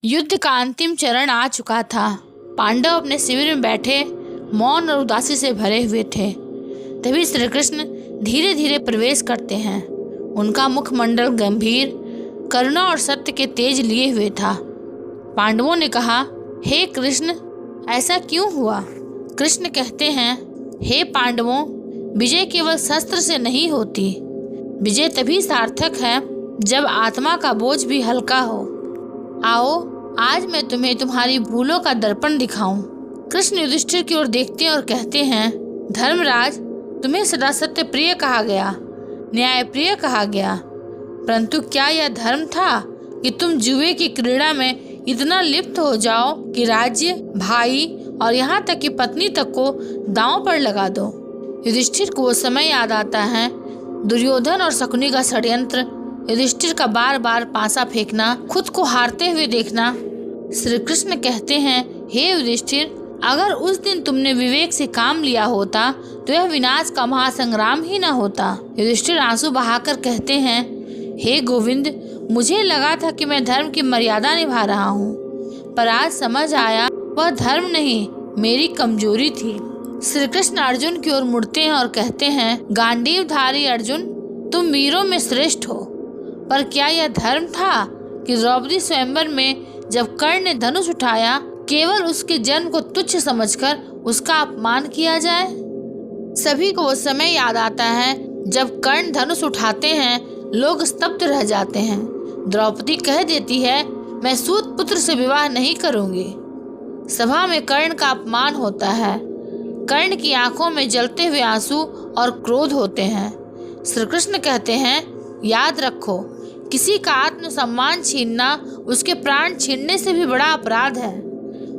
युद्ध का अंतिम चरण आ चुका था। पांडव अपने शिविर में बैठे मौन और उदासी से भरे हुए थे। तभी श्री कृष्ण धीरे धीरे प्रवेश करते हैं। उनका मुखमंडल गंभीर, करुणा और सत्य के तेज लिए हुए था। पांडवों ने कहा, हे कृष्ण, ऐसा क्यों हुआ? कृष्ण कहते हैं, हे पांडवों, विजय केवल शस्त्र से नहीं होती। विजय तभी सार्थक है जब आत्मा का बोझ भी हल्का हो। आओ, आज मैं तुम्हें तुम्हारी भूलों का दर्पण दिखाऊं। कृष्ण युधिष्ठिर की ओर देखते हैं और कहते हैं, धर्मराज, तुम्हें सदा सत्य प्रिय कहा गया, न्याय प्रिय कहा गया, परंतु क्या यह धर्म था कि तुम जुए की क्रीड़ा में इतना लिप्त हो जाओ कि राज्य, भाई और यहाँ तक कि पत्नी तक को दांव पर लगा दो? युधिष्ठिर को वो समय याद आता है, दुर्योधन और शकुनी का षड्यंत्र, युधिष्ठिर का बार बार पासा फेंकना, खुद को हारते हुए देखना। श्री कृष्ण कहते हैं, हे युधिष्ठिर, अगर उस दिन तुमने विवेक से काम लिया होता तो यह विनाश का महासंग्राम ही न होता। युधिष्ठिर आंसू बहाकर कहते हैं, हे गोविंद, मुझे लगा था कि मैं धर्म की मर्यादा निभा रहा हूँ, पर आज समझ आया वह धर्म नहीं, मेरी कमजोरी थी। श्री कृष्ण अर्जुन की ओर मुड़ते हैं और कहते हैं, गांडीवधारी अर्जुन, तुम वीरों में श्रेष्ठ हो, पर क्या यह धर्म था कि द्रौपदी स्वयंवर में जब कर्ण ने धनुष उठाया, केवल उसके जन्म को तुच्छ समझकर उसका अपमान किया जाए? सभी को वो समय याद आता है जब कर्ण धनुष उठाते हैं, लोग स्तब्ध रह जाते हैं। द्रौपदी कह देती है, मैं सूत पुत्र से विवाह नहीं करूंगी। सभा में कर्ण का अपमान होता है। कर्ण की आंखों में जलते हुए आंसू और क्रोध होते हैं। श्री कृष्ण कहते हैं, याद रखो, किसी का आत्मसम्मान छीनना उसके प्राण छीनने से भी बड़ा अपराध है।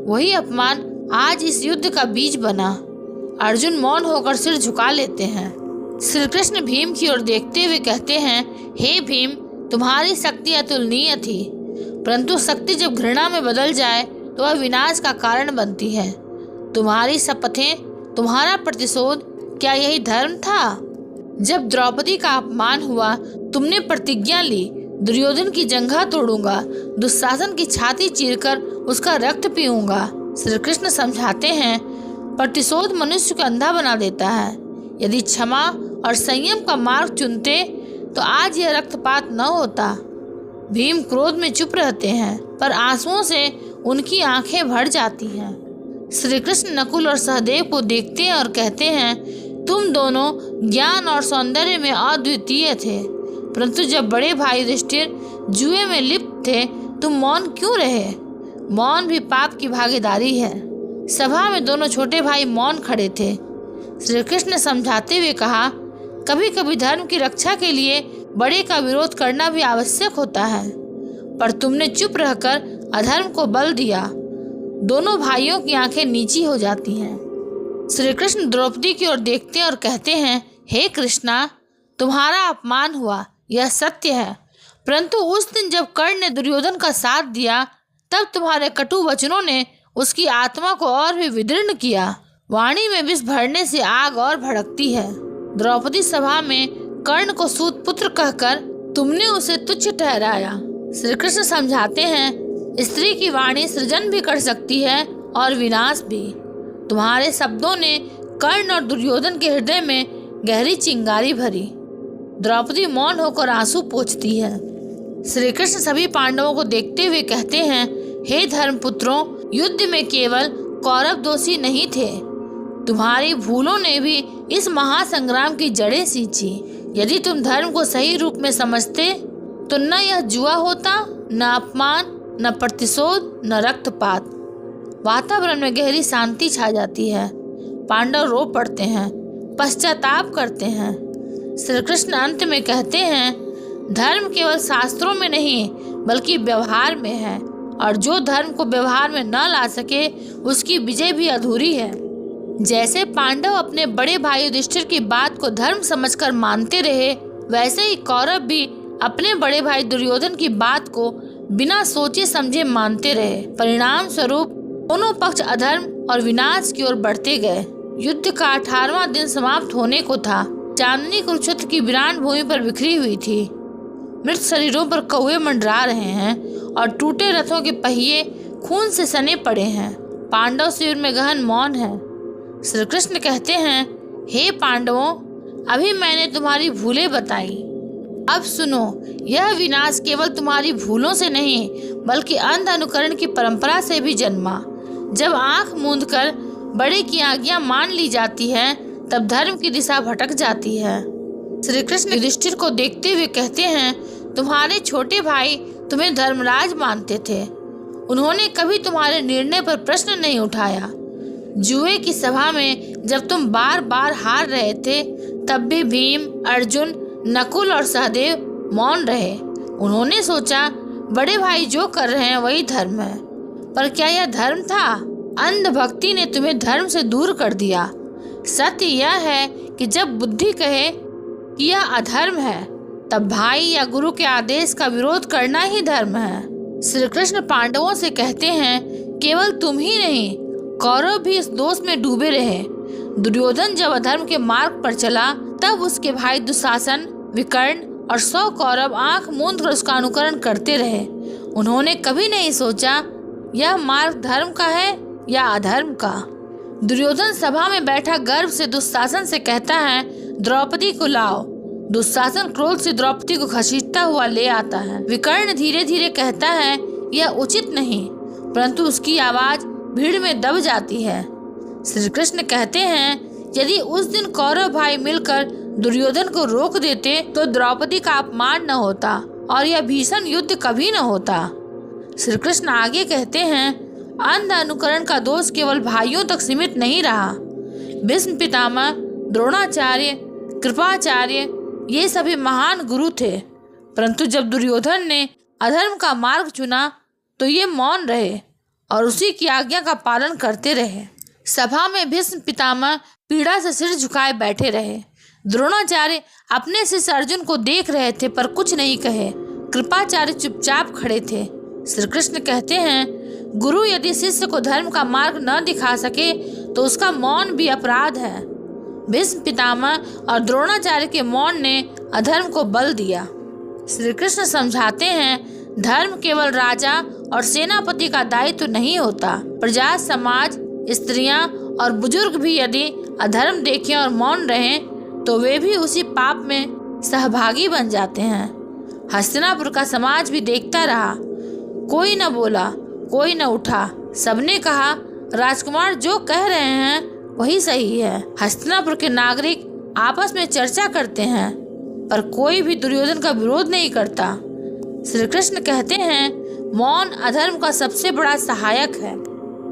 वही अपमान आज इस युद्ध का बीज बना। अर्जुन मौन होकर सिर झुका लेते हैं। श्री कृष्ण भीम की ओर देखते हुए कहते हैं, हे भीम, तुम्हारी शक्ति अतुलनीय थी, परंतु शक्ति जब घृणा में बदल जाए तो वह विनाश का कारण बनती है। तुम्हारी शपथें, तुम्हारा प्रतिशोध, क्या यही धर्म था? जब द्रौपदी का अपमान हुआ, तुमने प्रतिज्ञा ली, दुर्योधन की जंघा तोड़ूंगा, दुशासन की छाती चीरकर उसका रक्त पीऊंगा। श्री कृष्ण समझाते हैं, प्रतिशोध मनुष्य को अंधा बना देता है। यदि क्षमा और संयम का मार्ग चुनते तो आज यह रक्तपात न होता। भीम क्रोध में चुप रहते हैं, पर आंसुओं से उनकी आंखें भर जाती हैं। श्री कृष्ण नकुल और सहदेव को देखते हैं और कहते हैं, तुम दोनों ज्ञान और सौंदर्य में अद्वितीय थे, परंतु जब बड़े भाई युधिष्ठिर जुए में लिप्त थे, तुम मौन क्यों रहे? मौन भी पाप की भागीदारी है। सभा में दोनों छोटे भाई मौन खड़े थे। श्री कृष्ण ने समझाते हुए कहा, कभी कभी धर्म की रक्षा के लिए बड़े का विरोध करना भी आवश्यक होता है, पर तुमने चुप रहकर अधर्म को बल दिया। दोनों भाइयों की आंखें नीची हो जाती हैं। श्री कृष्ण द्रौपदी की ओर देखते हैं और कहते हैं, हे कृष्णा, तुम्हारा अपमान हुआ, यह सत्य है, परंतु उस दिन जब कर्ण ने दुर्योधन का साथ दिया, तब तुम्हारे कटु वचनों ने उसकी आत्मा को और भी विदीर्ण किया। वाणी में विष भरने से आग और भड़कती है। द्रौपदी सभा में कर्ण को सूत पुत्र कहकर तुमने उसे तुच्छ ठहराया। श्री कृष्ण समझाते हैं, स्त्री की वाणी सृजन भी कर सकती है और विनाश भी। तुम्हारे शब्दों ने कर्ण और दुर्योधन के हृदय में गहरी चिंगारी भरी। द्रौपदी मौन होकर आंसू पोंछती है। श्री कृष्ण सभी पांडवों को देखते हुए कहते हैं, हे धर्मपुत्रों, युद्ध में केवल कौरव दोषी नहीं थे, तुम्हारी भूलों ने भी इस महासंग्राम की जड़ें सींची। यदि तुम धर्म को सही रूप में समझते तो न यह जुआ होता, न अपमान, न प्रतिशोध, न रक्तपात। वातावरण में गहरी शांति छा जाती है। पांडव रो पड़ते हैं, पश्चाताप करते हैं। श्री कृष्ण अंत में कहते हैं, धर्म केवल शास्त्रों में नहीं बल्कि व्यवहार में है, और जो धर्म को व्यवहार में न ला सके उसकी विजय भी अधूरी है। जैसे पांडव अपने बड़े भाई युधिष्ठिर की बात को धर्म समझकर मानते रहे, वैसे ही कौरव भी अपने बड़े भाई दुर्योधन की बात को बिना सोचे समझे मानते रहे। परिणाम स्वरूप दोनों पक्ष अधर्म और विनाश की ओर बढ़ते गए। युद्ध का 18वां दिन समाप्त होने को था। चांदनी कुरुक्षेत्र की वीरान भूमि पर बिखरी हुई थी। मृत शरीरों पर कौवे मंडरा रहे हैं और टूटे रथों के पहिए खून से सने पड़े हैं। पांडव शिविर में गहन मौन है। श्री कृष्ण कहते हैं, हे पांडवों, अभी मैंने तुम्हारी भूलें बताई। अब सुनो, यह विनाश केवल तुम्हारी भूलों से नहीं बल्कि अंध अनुकरण की परंपरा से भी जन्मा। जब आंख मूंदकर बड़े की आज्ञा मान ली जाती है तब धर्म की दिशा भटक जाती है। श्री कृष्ण युधिष्ठिर को देखते हुए कहते हैं, तुम्हारे छोटे भाई तुम्हें धर्मराज मानते थे। उन्होंने कभी तुम्हारे निर्णय पर प्रश्न नहीं उठाया। जुए की सभा में जब तुम बार बार हार रहे थे तब भी भीम, अर्जुन, नकुल और सहदेव मौन रहे। उन्होंने सोचा बड़े भाई जो कर रहे हैं वही धर्म है। पर क्या यह धर्म था? अंध भक्ति ने तुम्हें धर्म से दूर कर दिया। सत्य यह है कि जब बुद्धि कहे कि यह अधर्म है तब भाई या गुरु के आदेश का विरोध करना ही धर्म है। श्री कृष्ण पांडवों से कहते हैं, केवल तुम ही नहीं, कौरव भी इस दोष में डूबे रहे। दुर्योधन जब अधर्म के मार्ग पर चला तब उसके भाई दुशासन, विकर्ण और 100 कौरव आंख मूंद कर उसका अनुकरण करते रहे। उन्होंने कभी नहीं सोचा यह मार्ग धर्म का है या अधर्म का। दुर्योधन सभा में बैठा गर्व से दुशासन से कहता है, द्रौपदी को लाओ। दुशासन क्रोध से द्रौपदी को घसीटता हुआ ले आता है। विकर्ण धीरे धीरे कहता है, यह उचित नहीं, परंतु उसकी आवाज भीड़ में दब जाती है। श्री कृष्ण कहते हैं, यदि उस दिन कौरव भाई मिलकर दुर्योधन को रोक देते तो द्रौपदी का अपमान न होता और यह भीषण युद्ध कभी न होता। श्री कृष्ण आगे कहते हैं, अंध अनुकरण का दोष केवल भाइयों तक सीमित नहीं रहा। भीष्म पितामह, द्रोणाचार्य, कृपाचार्य ये सभी महान गुरु थे, परंतु जब दुर्योधन ने अधर्म का मार्ग चुना तो ये मौन रहे और उसी की आज्ञा का पालन करते रहे। सभा में भीष्म पितामह पीड़ा से सिर झुकाए बैठे रहे। द्रोणाचार्य अपने शिष्य अर्जुन को देख रहे थे पर कुछ नहीं कहे। कृपाचार्य चुपचाप खड़े थे। श्री कृष्ण कहते हैं, गुरु यदि शिष्य को धर्म का मार्ग न दिखा सके तो उसका मौन भी अपराध है। भीष्म पितामह और द्रोणाचार्य के मौन ने अधर्म को बल दिया। श्री कृष्ण समझाते हैं, धर्म केवल राजा और सेनापति का दायित्व नहीं होता। प्रजा, समाज, स्त्रियां और बुजुर्ग भी यदि अधर्म देखें और मौन रहें तो वे भी उसी पाप में सहभागी बन जाते हैं। हस्तिनापुर का समाज भी देखता रहा। कोई न बोला, कोई न उठा। सबने कहा, राजकुमार जो कह रहे हैं वही सही है। हस्तिनापुर के नागरिक आपस में चर्चा करते हैं पर कोई भी दुर्योधन का विरोध नहीं करता। श्री कृष्ण कहते हैं, मौन अधर्म का सबसे बड़ा सहायक है।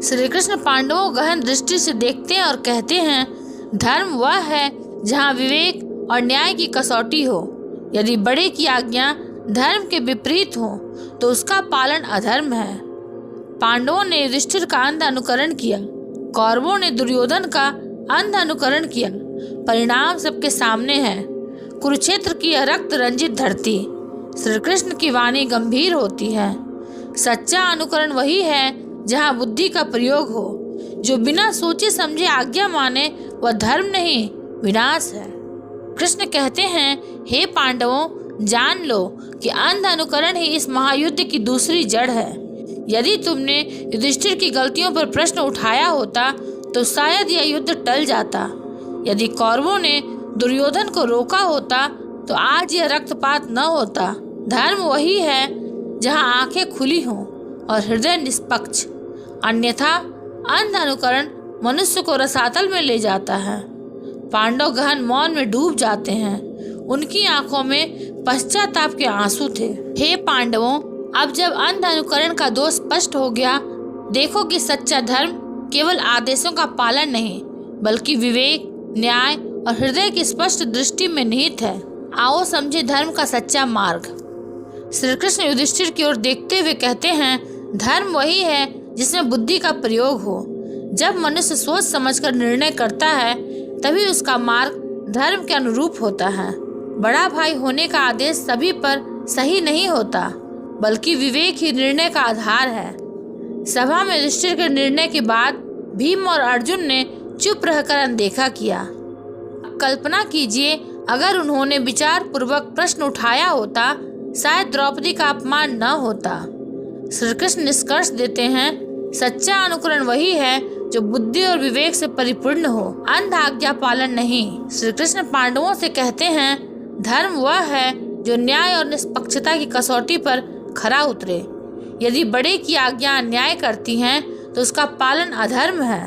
श्री कृष्ण पांडवों को गहन दृष्टि से देखते हैं और कहते हैं, धर्म वह है जहाँ विवेक और न्याय की कसौटी हो। यदि बड़े की आज्ञा धर्म के विपरीत हो तो उसका पालन अधर्म है। पांडवों ने युधिष्ठिर का अंध अनुकरण किया, कौरवों ने दुर्योधन का अंध अनुकरण किया। परिणाम सबके सामने है, कुरुक्षेत्र की रक्त रंजित धरती। श्री कृष्ण की वाणी गंभीर होती है। सच्चा अनुकरण वही है जहाँ बुद्धि का प्रयोग हो। जो बिना सोचे समझे आज्ञा माने वह धर्म नहीं, विनाश है। कृष्ण कहते हैं, हे पांडवों, जान लो कि अंध अनुकरण ही इस महायुद्ध की दूसरी जड़ है। यदि तुमने युधिष्ठिर की गलतियों पर प्रश्न उठाया होता तो शायद यह युद्ध टल जाता। यदि कौरवों ने दुर्योधन को रोका होता तो आज यह रक्तपात न होता। धर्म वही है जहाँ आंखें खुली हों और हृदय निष्पक्ष, अन्यथा अंध अनुकरण मनुष्य को रसातल में ले जाता है। पांडव गहन मौन में डूब जाते हैं। उनकी आंखों में पश्चाताप के आंसू थे। हे पांडवों, अब जब अंध अनुकरण का दोष स्पष्ट हो गया, देखो कि सच्चा धर्म केवल आदेशों का पालन नहीं बल्कि विवेक, न्याय और हृदय की स्पष्ट दृष्टि में निहित है। आओ समझे धर्म का सच्चा मार्ग। श्री कृष्ण युधिष्ठिर की ओर देखते हुए कहते हैं, धर्म वही है जिसमें बुद्धि का प्रयोग हो। जब मनुष्य सोच समझकर निर्णय करता है तभी उसका मार्ग धर्म के अनुरूप होता है। बड़ा भाई होने का आदेश सभी पर सही नहीं होता बल्कि विवेक ही निर्णय का आधार है। सभा में युधिष्ठिर के निर्णय के बाद भीम और अर्जुन ने चुप रहकर अनदेखा किया। कल्पना कीजिए, अगर उन्होंने विचार पूर्वक प्रश्न उठाया होता शायद द्रौपदी का अपमान न होता। श्री कृष्ण निष्कर्ष देते हैं, सच्चा अनुकरण वही है जो बुद्धि और विवेक से परिपूर्ण हो, अंध आज्ञा पालन नहीं। श्री कृष्ण पांडवों से कहते हैं, धर्म वह है जो न्याय और निष्पक्षता की कसौटी पर खरा उतरे। यदि बड़े की आज्ञा अन्याय करती हैं तो उसका पालन अधर्म है।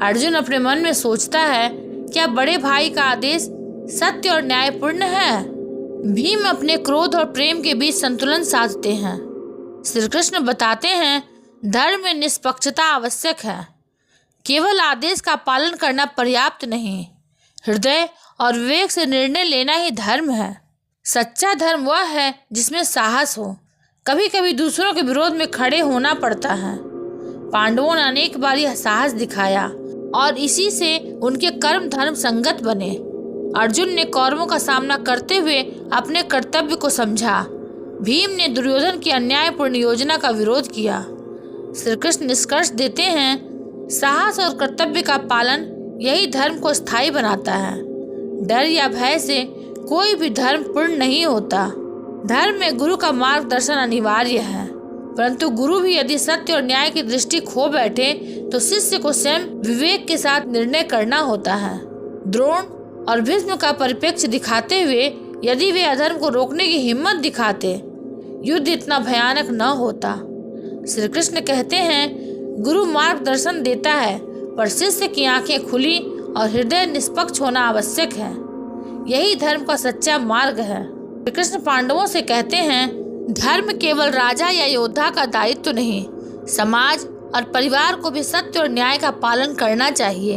अर्जुन अपने मन में सोचता है, क्या बड़े भाई का आदेश सत्य और न्यायपूर्ण है? भीम अपने क्रोध और प्रेम के बीच संतुलन साधते हैं। श्री कृष्ण बताते हैं, धर्म में निष्पक्षता आवश्यक है। केवल आदेश का पालन करना पर्याप्त नहीं, हृदय और विवेक से निर्णय लेना ही धर्म है। सच्चा धर्म वह है जिसमें साहस हो। कभी कभी दूसरों के विरोध में खड़े होना पड़ता है। पांडवों ने अनेक बार यह साहस दिखाया और इसी से उनके कर्म धर्म संगत बने। अर्जुन ने कौरवों का सामना करते हुए अपने कर्तव्य को समझा। भीम ने दुर्योधन की अन्यायपूर्ण योजना का विरोध किया। श्री कृष्ण निष्कर्ष देते हैं, साहस और कर्तव्य का पालन यही धर्म को स्थायी बनाता है। डर या भय से कोई भी धर्म पूर्ण नहीं होता। धर्म में गुरु का मार्गदर्शन अनिवार्य है, परंतु गुरु भी यदि सत्य और न्याय की दृष्टि खो बैठे तो शिष्य को स्वयं विवेक के साथ निर्णय करना होता है। द्रोण और भीष्म का परिप्रेक्ष्य दिखाते हुए यदि वे अधर्म को रोकने की हिम्मत दिखाते, युद्ध इतना भयानक न होता। श्री कृष्ण कहते हैं, गुरु मार्गदर्शन देता है पर शिष्य की आंखें खुली और हृदय निष्पक्ष होना आवश्यक है। यही धर्म का सच्चा मार्ग है। श्री कृष्ण पांडवों से कहते हैं, धर्म केवल राजा या योद्धा का दायित्व नहीं, समाज और परिवार को भी सत्य और न्याय का पालन करना चाहिए।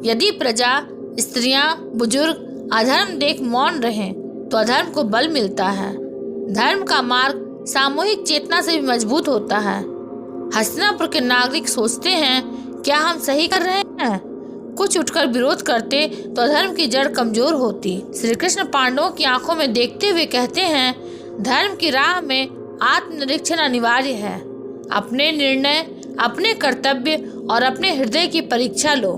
यदि प्रजा, स्त्रियां, बुजुर्ग अधर्म देख मौन रहें तो अधर्म को बल मिलता है। धर्म का मार्ग सामूहिक चेतना से भी मजबूत होता है। हस्तिनापुर के नागरिक सोचते हैं, क्या हम सही कर रहे हैं? कुछ उठकर विरोध करते तो अधर्म की जड़ कमजोर होती। श्री कृष्ण पांडवों की आंखों में देखते हुए कहते हैं, धर्म की राह में आत्मनिरीक्षण अनिवार्य है। अपने निर्णय, अपने कर्तव्य और अपने हृदय की परीक्षा लो।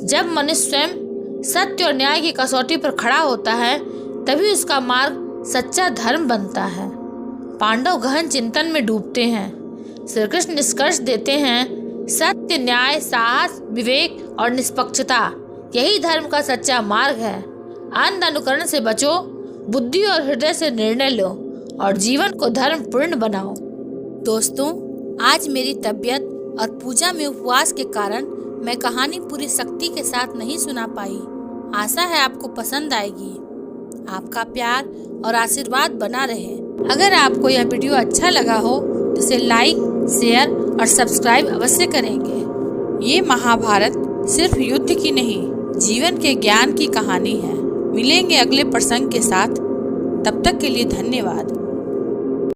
जब मनुष्य स्वयं सत्य और न्याय की कसौटी पर खड़ा होता है तभी उसका मार्ग सच्चा धर्म बनता है। पांडव गहन चिंतन में डूबते हैं। श्री कृष्ण निष्कर्ष देते हैं, सत्य, न्याय, साहस, विवेक और निष्पक्षता यही धर्म का सच्चा मार्ग है। अंध अनुकरण से बचो, बुद्धि और हृदय से निर्णय लो और जीवन को धर्म पूर्ण बनाओ। दोस्तों, आज मेरी तबीयत और पूजा में उपवास के कारण मैं कहानी पूरी शक्ति के साथ नहीं सुना पाई। आशा है आपको पसंद आएगी। आपका प्यार और आशीर्वाद बना रहे। अगर आपको यह वीडियो अच्छा लगा हो तो इसे लाइक, शेयर और सब्सक्राइब अवश्य करेंगे। ये महाभारत सिर्फ युद्ध की नहीं, जीवन के ज्ञान की कहानी है। मिलेंगे अगले प्रसंग के साथ, तब तक के लिए धन्यवाद।